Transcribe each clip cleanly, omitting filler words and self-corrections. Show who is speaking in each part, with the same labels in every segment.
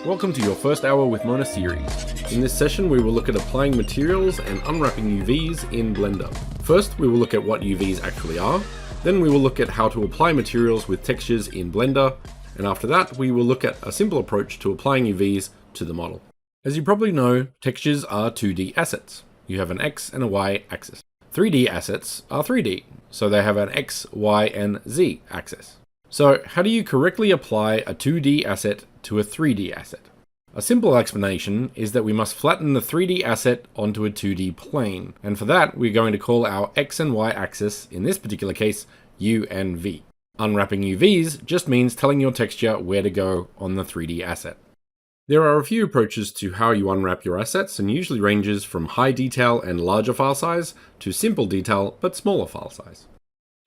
Speaker 1: Welcome to your first hour with Mona series. In this session we will look at applying materials and unwrapping UVs in Blender. First we will look at what UVs actually are, then we will look at how to apply materials with textures in Blender, and after that we will look at a simple approach to applying UVs to the model. As you probably know, textures are 2D assets. You have an X and a Y axis. 3D assets are 3D, so they have an X, Y, and Z axis. So how do you correctly apply a 2D asset to a 3D asset? A simple explanation is that we must flatten the 3D asset onto a 2D plane, and for that we're going to call our X and Y axis, in this particular case, U and V. Unwrapping UVs just means telling your texture where to go on the 3D asset. There are a few approaches to how you unwrap your assets, and usually ranges from high detail and larger file size to simple detail but smaller file size.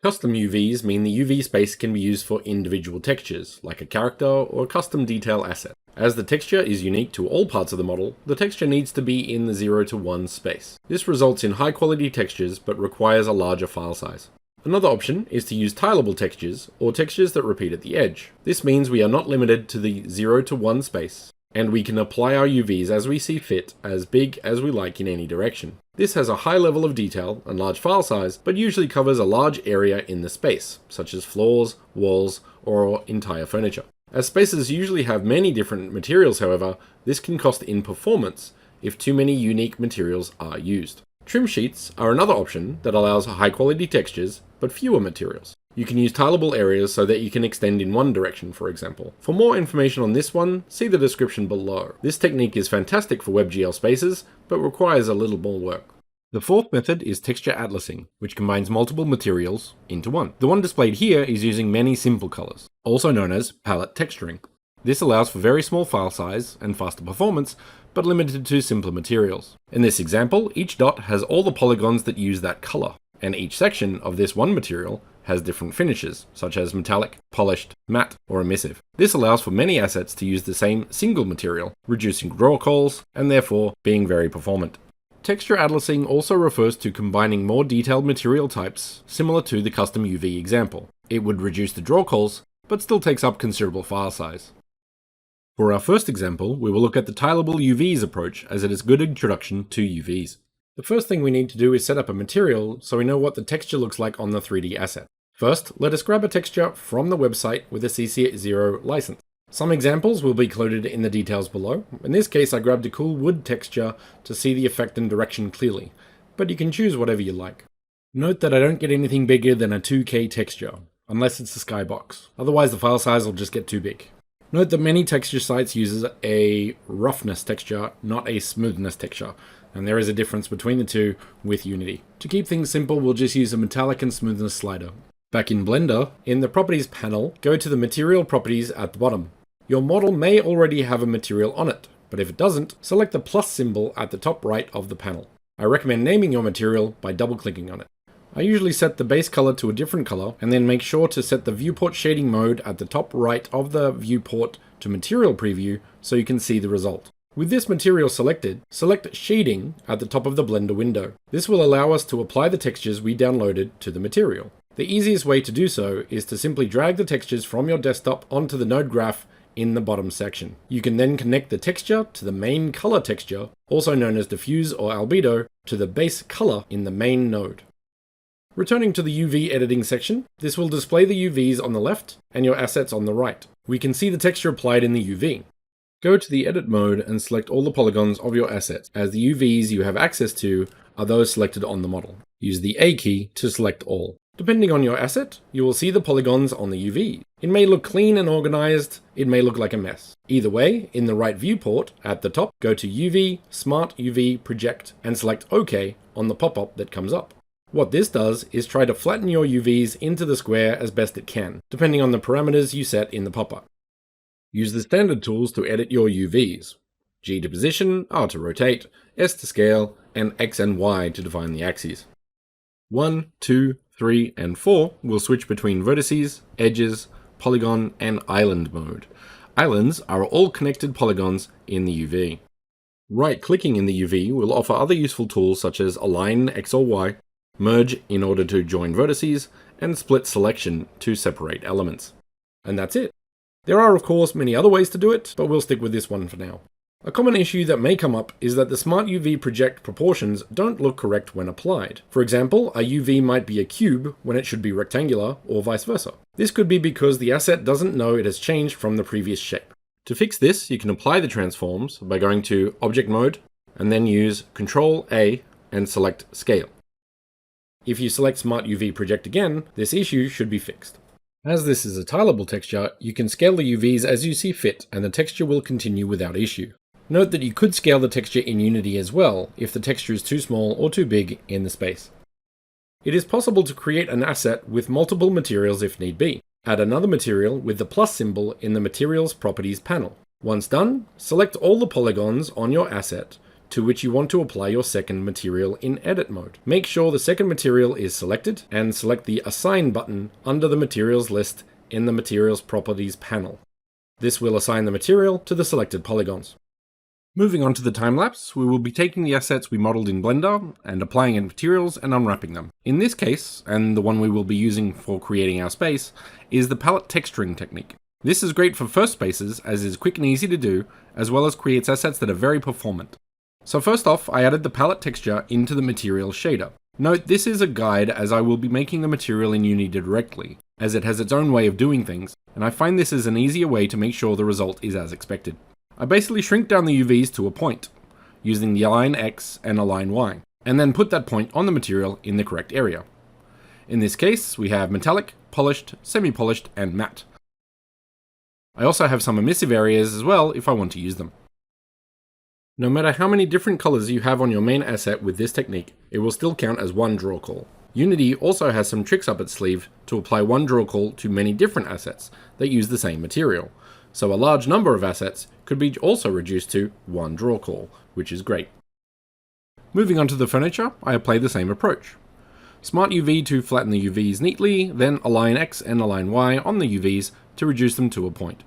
Speaker 1: Custom UVs mean the UV space can be used for individual textures, like a character or a custom detail asset. As the texture is unique to all parts of the model, the texture needs to be in the 0 to 1 space. This results in high quality textures but requires a larger file size. Another option is to use tileable textures, or textures that repeat at the edge. This means we are not limited to the 0 to 1 space, and we can apply our UVs as we see fit, as big as we like in any direction. This has a high level of detail and large file size, but usually covers a large area in the space, such as floors, walls, or entire furniture. As spaces usually have many different materials, however, this can cost in performance if too many unique materials are used. Trim sheets are another option that allows high quality textures, but fewer materials. You can use tileable areas so that you can extend in one direction, for example. For more information on this one, see the description below. This technique is fantastic for WebGL spaces, but requires a little more work. The fourth method is texture atlasing, which combines multiple materials into one. The one displayed here is using many simple colors, also known as palette texturing. This allows for very small file size and faster performance, but limited to simpler materials. In this example, each dot has all the polygons that use that color, and each section of this one material has different finishes, such as metallic, polished, matte, or emissive. This allows for many assets to use the same single material, reducing draw calls, and therefore being very performant. Texture atlasing also refers to combining more detailed material types, similar to the custom UV example. It would reduce the draw calls, but still takes up considerable file size. For our first example, we will look at the tileable UVs approach, as it is a good introduction to UVs. The first thing we need to do is set up a material so we know what the texture looks like on the 3D asset. First, let us grab a texture from the website with a CC0 license. Some examples will be included in the details below. In this case, I grabbed a cool wood texture to see the effect and direction clearly, but you can choose whatever you like. Note that I don't get anything bigger than a 2K texture, unless it's a skybox. Otherwise the file size will just get too big. Note that many texture sites uses a roughness texture, not a smoothness texture, and there is a difference between the two with Unity. To keep things simple, we'll just use a metallic and smoothness slider. Back in Blender, in the Properties panel, go to the Material Properties at the bottom. Your model may already have a material on it, but if it doesn't, select the plus symbol at the top right of the panel. I recommend naming your material by double-clicking on it. I usually set the base color to a different color, and then make sure to set the viewport shading mode at the top right of the viewport to Material Preview so you can see the result. With this material selected, select Shading at the top of the Blender window. This will allow us to apply the textures we downloaded to the material. The easiest way to do so is to simply drag the textures from your desktop onto the node graph in the bottom section. You can then connect the texture to the main color texture, also known as diffuse or albedo, to the base color in the main node. Returning to the UV editing section, this will display the UVs on the left and your assets on the right. We can see the texture applied in the UV. Go to the edit mode and select all the polygons of your assets, as the UVs you have access to are those selected on the model. Use the A key to select all. Depending on your asset, you will see the polygons on the UV. It may look clean and organized, it may look like a mess. Either way, in the right viewport, at the top, go to UV, Smart UV Project, and select OK on the pop-up that comes up. What this does is try to flatten your UVs into the square as best it can, depending on the parameters you set in the pop-up. Use the standard tools to edit your UVs. G to position, R to rotate, S to scale, and X and Y to define the axes. 1, 2, 3, and 4 will switch between vertices, edges, polygon, and island mode. Islands are all connected polygons in the UV. Right-clicking in the UV will offer other useful tools such as Align X or Y, Merge in order to join vertices, and Split Selection to separate elements. And that's it. There are of course many other ways to do it, but we'll stick with this one for now. A common issue that may come up is that the Smart UV project proportions don't look correct when applied. For example, a UV might be a cube when it should be rectangular, or vice versa. This could be because the asset doesn't know it has changed from the previous shape. To fix this, you can apply the transforms by going to Object Mode, and then use Ctrl-A and select Scale. If you select Smart UV Project again, this issue should be fixed. As this is a tileable texture, you can scale the UVs as you see fit, and the texture will continue without issue. Note that you could scale the texture in Unity as well, if the texture is too small or too big in the space. It is possible to create an asset with multiple materials if need be. Add another material with the plus symbol in the Materials Properties panel. Once done, select all the polygons on your asset to which you want to apply your second material in edit mode. Make sure the second material is selected, and select the Assign button under the materials list in the Materials Properties panel. This will assign the material to the selected polygons. Moving on to the time-lapse, we will be taking the assets we modeled in Blender and applying in materials and unwrapping them. In this case, and the one we will be using for creating our space, is the palette texturing technique. This is great for first spaces as it is quick and easy to do, as well as creates assets that are very performant. So first off, I added the palette texture into the material shader. Note this is a guide as I will be making the material in Unity directly, as it has its own way of doing things, and I find this is an easier way to make sure the result is as expected. I basically shrink down the UVs to a point, using the Align X and Align Y, and then put that point on the material in the correct area. In this case, we have metallic, polished, semi-polished, and matte. I also have some emissive areas as well if I want to use them. No matter how many different colors you have on your main asset with this technique, it will still count as one draw call. Unity also has some tricks up its sleeve to apply one draw call to many different assets that use the same material. So a large number of assets could be also reduced to one draw call, which is great. Moving on to the furniture, I apply the same approach. Smart UV to flatten the UVs neatly, then Align X and Align Y on the UVs to reduce them to a point.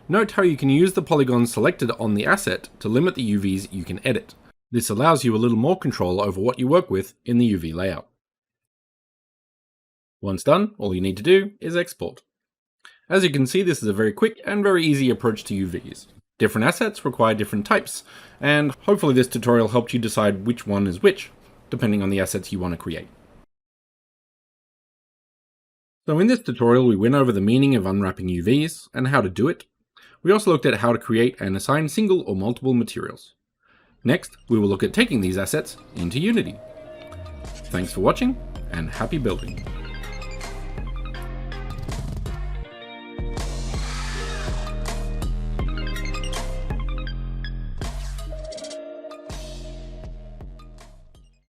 Speaker 1: Note how you can use the polygons selected on the asset to limit the UVs you can edit. This allows you a little more control over what you work with in the UV layout. Once done, all you need to do is export. As you can see, this is a very quick and very easy approach to UVs. Different assets require different types, and hopefully this tutorial helped you decide which one is which, depending on the assets you want to create. So in this tutorial we went over the meaning of unwrapping UVs and how to do it. We also looked at how to create and assign single or multiple materials. Next, we will look at taking these assets into Unity. Thanks for watching, and happy building!